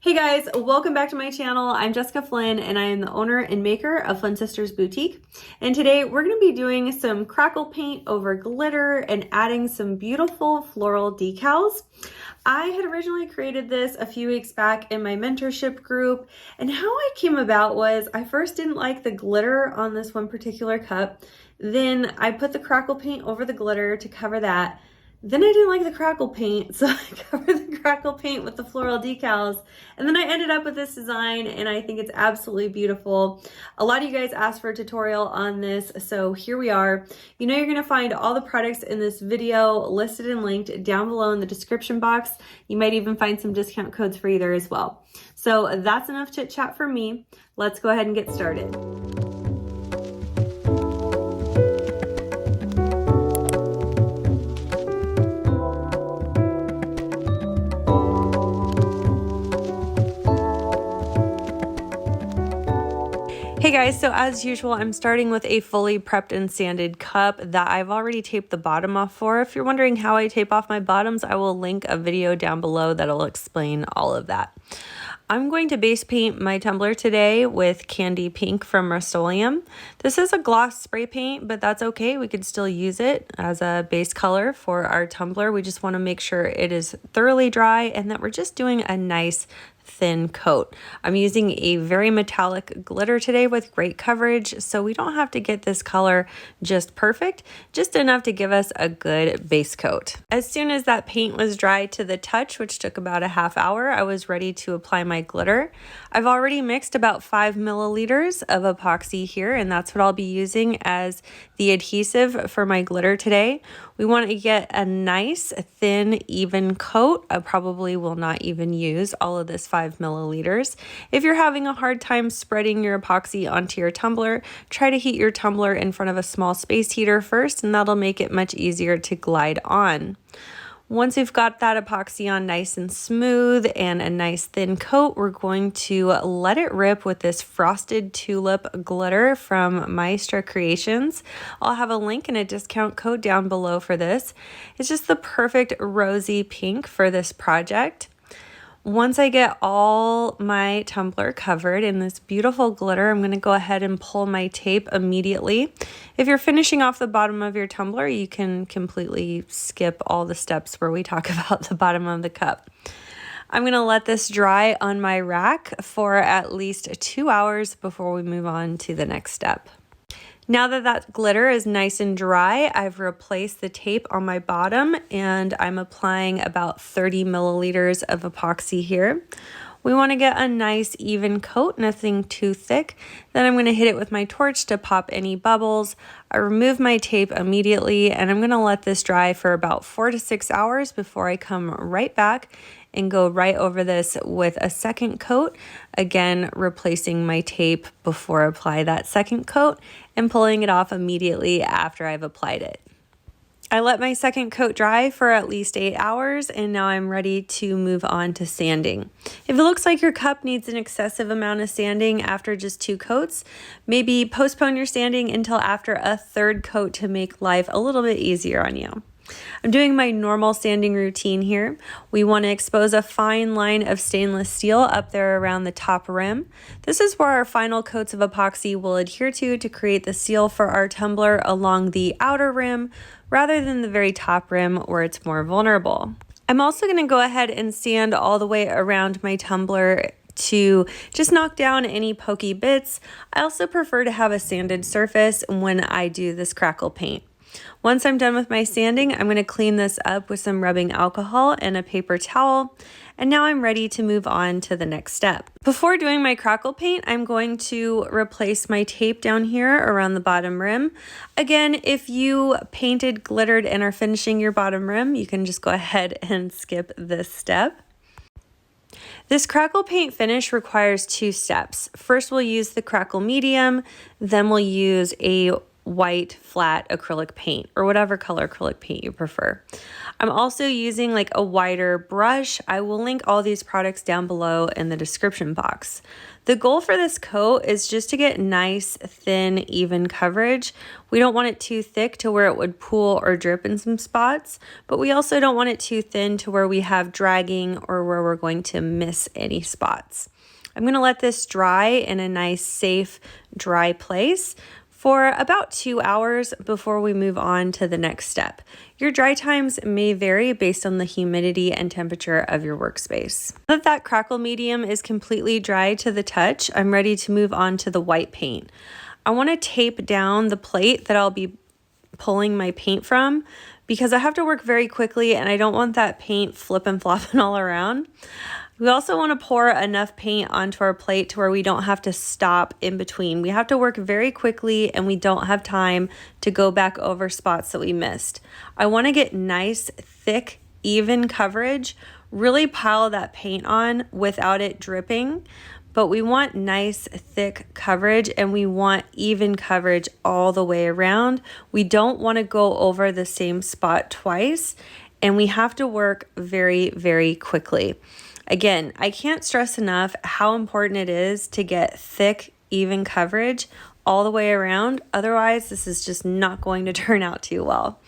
Hey guys, welcome back to my channel. I'm Jessica Flynn and I am the owner and maker of Flynn Sisters Boutique. And today we're going to be doing some crackle paint over glitter and adding some beautiful floral decals. I had originally created this a few weeks back in my mentorship group, and how I came about was I first didn't like the glitter on this one particular cup. Then I put the crackle paint over the glitter to cover that. Then I didn't like the crackle paint, so I covered the crackle paint with the floral decals. And then I ended up with this design, and I think it's absolutely beautiful. A lot of you guys asked for a tutorial on this, so here we are. You know you're gonna find all the products in this video listed and linked down below in the description box. You might even find some discount codes for you there as well. So that's enough chit chat from me. Let's go ahead and get started. Hey guys, so as usual, I'm starting with a fully prepped and sanded cup that I've already taped the bottom off for. If you're wondering how I tape off my bottoms, I will link a video down below that'll explain all of that. I'm going to base paint my tumbler today with Candy Pink from Rustoleum. This is a gloss spray paint, but that's okay. We could still use it as a base color for our tumbler. We just want to make sure it is thoroughly dry and that we're just doing a nice thin coat. I'm using a very metallic glitter today with great coverage, so we don't have to get this color just perfect, just enough to give us a good base coat. As soon as that paint was dry to the touch, which took about a half hour, I was ready to apply my glitter. I've already mixed about 5 milliliters of epoxy here, and that's what I'll be using as the adhesive for my glitter today. We want to get a nice, thin, even coat. I probably will not even use all of this 5 milliliters. If you're having a hard time spreading your epoxy onto your tumbler, try to heat your tumbler in front of a small space heater first, and that'll make it much easier to glide on. Once we've got that epoxy on nice and smooth and a nice thin coat, we're going to let it rip with this frosted tulip glitter from Maestra Creations. I'll have a link and a discount code down below for this. It's just the perfect rosy pink for this project. Once I get all my tumbler covered in this beautiful glitter, I'm going to go ahead and pull my tape immediately. If you're finishing off the bottom of your tumbler, you can completely skip all the steps where we talk about the bottom of the cup. I'm going to let this dry on my rack for at least 2 hours before we move on to the next step. Now that that glitter is nice and dry, I've replaced the tape on my bottom and I'm applying about 30 milliliters of epoxy here. We want to get a nice even coat, nothing too thick. Then I'm going to hit it with my torch to pop any bubbles. I remove my tape immediately and I'm going to let this dry for about 4 to 6 hours before I come right back and go right over this with a second coat, again replacing my tape before I apply that second coat and pulling it off immediately after I've applied it. I let my second coat dry for at least 8 hours and now I'm ready to move on to sanding. If it looks like your cup needs an excessive amount of sanding after just 2 coats, maybe postpone your sanding until after a 3rd coat to make life a little bit easier on you. I'm doing my normal sanding routine here. We want to expose a fine line of stainless steel up there around the top rim. This is where our final coats of epoxy will adhere to create the seal for our tumbler along the outer rim rather than the very top rim where it's more vulnerable. I'm also going to go ahead and sand all the way around my tumbler to just knock down any pokey bits. I also prefer to have a sanded surface when I do this crackle paint. Once I'm done with my sanding, I'm going to clean this up with some rubbing alcohol and a paper towel. And now I'm ready to move on to the next step. Before doing my crackle paint, I'm going to replace my tape down here around the bottom rim. Again, if you painted, glittered, and are finishing your bottom rim, you can just go ahead and skip this step. This crackle paint finish requires 2 steps. First, we'll use the crackle medium, then we'll use a white flat acrylic paint or whatever color acrylic paint you prefer. I'm also using like a wider brush. I will link all these products down below in the description box. The goal for this coat is just to get nice, thin, even coverage. We don't want it too thick to where it would pool or drip in some spots, but we also don't want it too thin to where we have dragging or where we're going to miss any spots. I'm going to let this dry in a nice, safe, dry place for about 2 hours before we move on to the next step. Your dry times may vary based on the humidity and temperature of your workspace. Now that Crackle medium is completely dry to the touch, I'm ready to move on to the white paint. I want to tape down the plate that I'll be pulling my paint from because I have to work very quickly and I don't want that paint flipping flopping all around. We also want to pour enough paint onto our plate to where we don't have to stop in between. We have to work very quickly and we don't have time to go back over spots that we missed. I want to get nice, thick, even coverage, really pile that paint on without it dripping, but we want nice, thick coverage and we want even coverage all the way around. We don't want to go over the same spot twice and we have to work very, very quickly. Again, I can't stress enough how important it is to get thick, even coverage all the way around. Otherwise, this is just not going to turn out too well.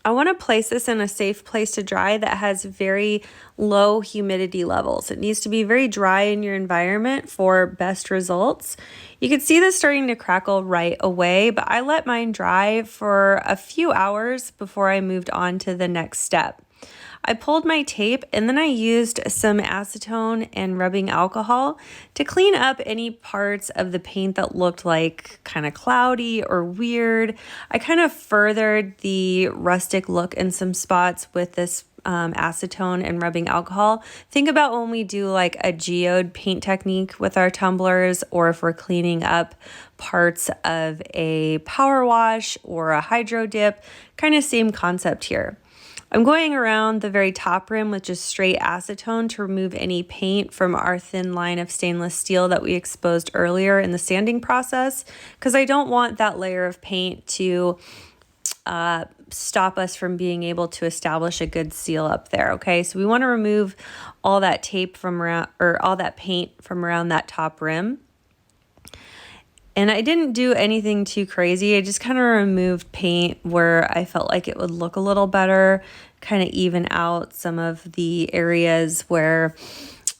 I want to place this in a safe place to dry that has very low humidity levels. It needs to be very dry in your environment for best results. You can see this starting to crackle right away, but I let mine dry for a few hours before I moved on to the next step. I pulled my tape and then I used some acetone and rubbing alcohol to clean up any parts of the paint that looked like kind of cloudy or weird. I kind of furthered the rustic look in some spots with this acetone and rubbing alcohol. Think about when we do like a geode paint technique with our tumblers, or if we're cleaning up parts of a power wash or a hydro dip, kind of same concept here. I'm going around the very top rim with just straight acetone to remove any paint from our thin line of stainless steel that we exposed earlier in the sanding process, because I don't want that layer of paint to stop us from being able to establish a good seal up there. Okay, so we want to remove all that tape from around, or all that paint from around that top rim. And I didn't do anything too crazy. I just kind of removed paint where I felt like it would look a little better, kind of even out some of the areas where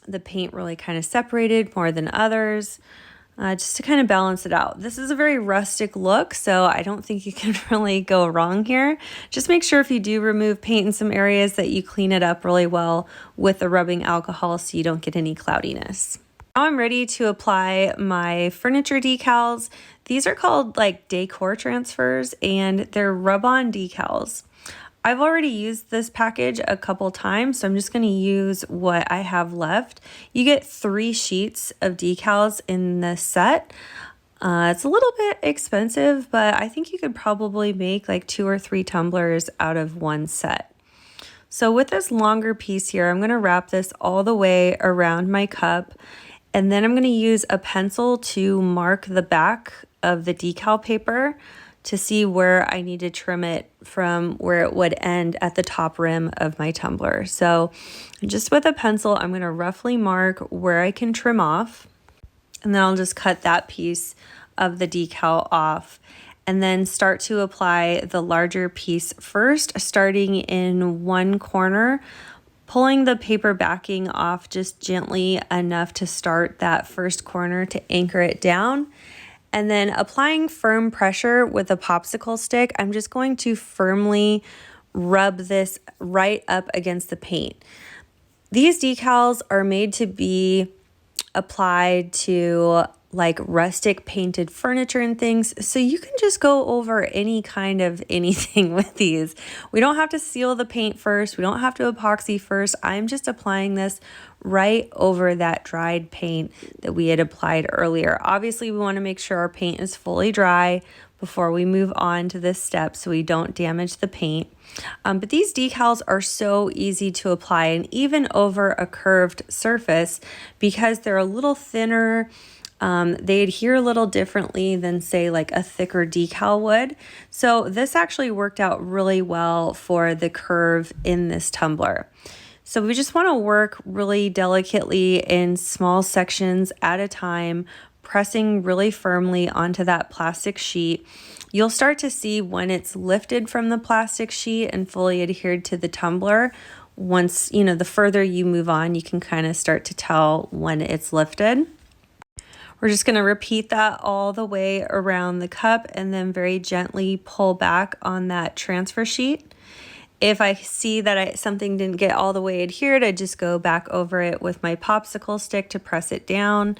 the paint really kind of separated more than others, just to kind of balance it out. This is a very rustic look, so I don't think you can really go wrong here. Just make sure if you do remove paint in some areas that you clean it up really well with the rubbing alcohol so you don't get any cloudiness. Now I'm ready to apply my furniture decals. These are called like decor transfers and they're rub-on decals. I've already used this package a couple times, so I'm just going to use what I have left. You get 3 sheets of decals in this set. It's a little bit expensive, but I think you could probably make like 2 or 3 tumblers out of one set. So with this longer piece here, I'm going to wrap this all the way around my cup. And then I'm going to use a pencil to mark the back of the decal paper to see where I need to trim it from where it would end at the top rim of my tumbler. So just with a pencil, I'm going to roughly mark where I can trim off. And then I'll just cut that piece of the decal off. And then start to apply the larger piece first, starting in one corner, pulling the paper backing off just gently enough to start that first corner to anchor it down. And then applying firm pressure with a popsicle stick, I'm just going to firmly rub this right up against the paint. These decals are made to be applied to like rustic painted furniture and things, so you can just go over any kind of anything with these. We don't have to seal the paint first. We don't have to epoxy first. I'm just applying this right over that dried paint that we had applied earlier. Obviously, we want to make sure our paint is fully dry before we move on to this step so we don't damage the paint. But these decals are so easy to apply, and even over a curved surface, because they're a little thinner, They adhere a little differently than, say, like a thicker decal would. So this actually worked out really well for the curve in this tumbler. So we just want to work really delicately in small sections at a time, pressing really firmly onto that plastic sheet. You'll start to see when it's lifted from the plastic sheet and fully adhered to the tumbler. Once, the further you move on, you can kind of start to tell when it's lifted. We're just going to repeat that all the way around the cup and then very gently pull back on that transfer sheet. If I see that something didn't get all the way adhered, I just go back over it with my popsicle stick to press it down.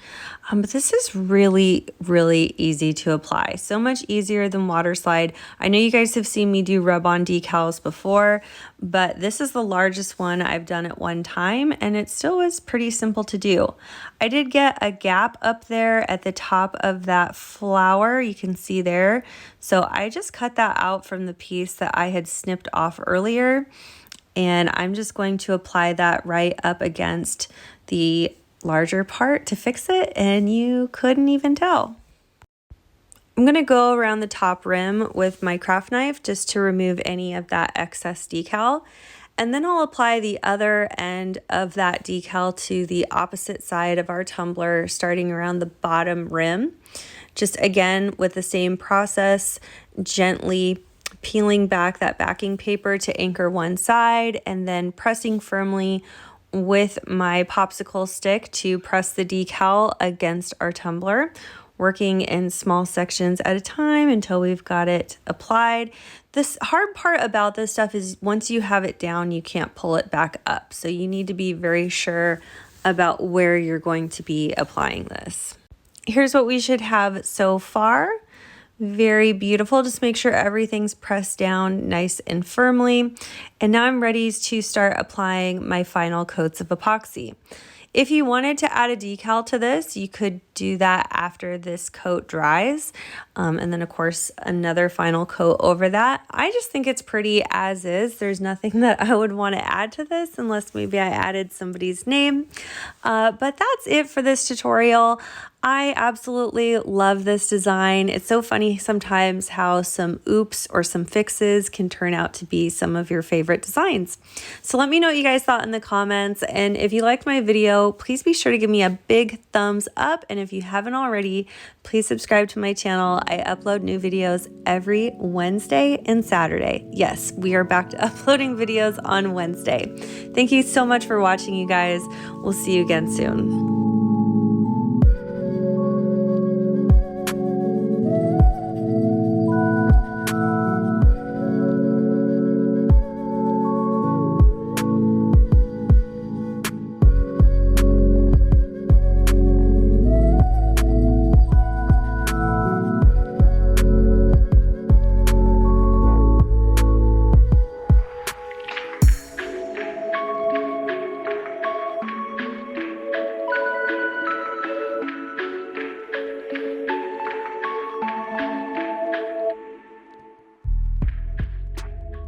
But this is really, really easy to apply. So much easier than water slide. I know you guys have seen me do rub-on decals before, but this is the largest one I've done at one time, and it still was pretty simple to do. I did get a gap up there at the top of that flower, you can see there. So I just cut that out from the piece that I had snipped off earlier, and I'm just going to apply that right up against the larger part to fix it, and you couldn't even tell. I'm going to go around the top rim with my craft knife just to remove any of that excess decal. And then I'll apply the other end of that decal to the opposite side of our tumbler, starting around the bottom rim. Just again, with the same process, gently peeling back that backing paper to anchor one side and then pressing firmly with my popsicle stick to press the decal against our tumbler, working in small sections at a time until we've got it applied. This hard part about this stuff is once you have it down, you can't pull it back up. So you need to be very sure about where you're going to be applying this. Here's what we should have so far. Very beautiful. Just make sure everything's pressed down nice and firmly. And now I'm ready to start applying my final coats of epoxy. If you wanted to add a decal to this, you could do that after this coat dries. And then of course, another final coat over that. I just think it's pretty as is. There's nothing that I would want to add to this unless maybe I added somebody's name. But that's it for this tutorial. I absolutely love this design. It's so funny sometimes how some oops or some fixes can turn out to be some of your favorite designs. So let me know what you guys thought in the comments. And if you liked my video, please be sure to give me a big thumbs up. And if you haven't already, please subscribe to my channel. I upload new videos every Wednesday and Saturday. Yes, we are back to uploading videos on Wednesday. Thank you so much for watching, you guys. We'll see you again soon.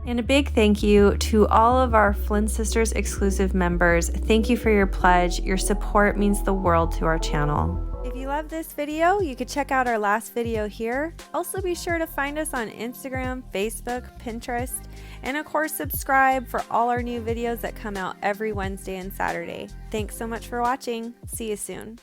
And a big thank you to all of our Flynn Sisters exclusive members. Thank you for your pledge. Your support means the world to our channel. If you love this video, you could check out our last video here. Also be sure to find us on Instagram, Facebook, Pinterest, and of course subscribe for all our new videos that come out every Wednesday and Saturday. Thanks so much for watching. See you soon.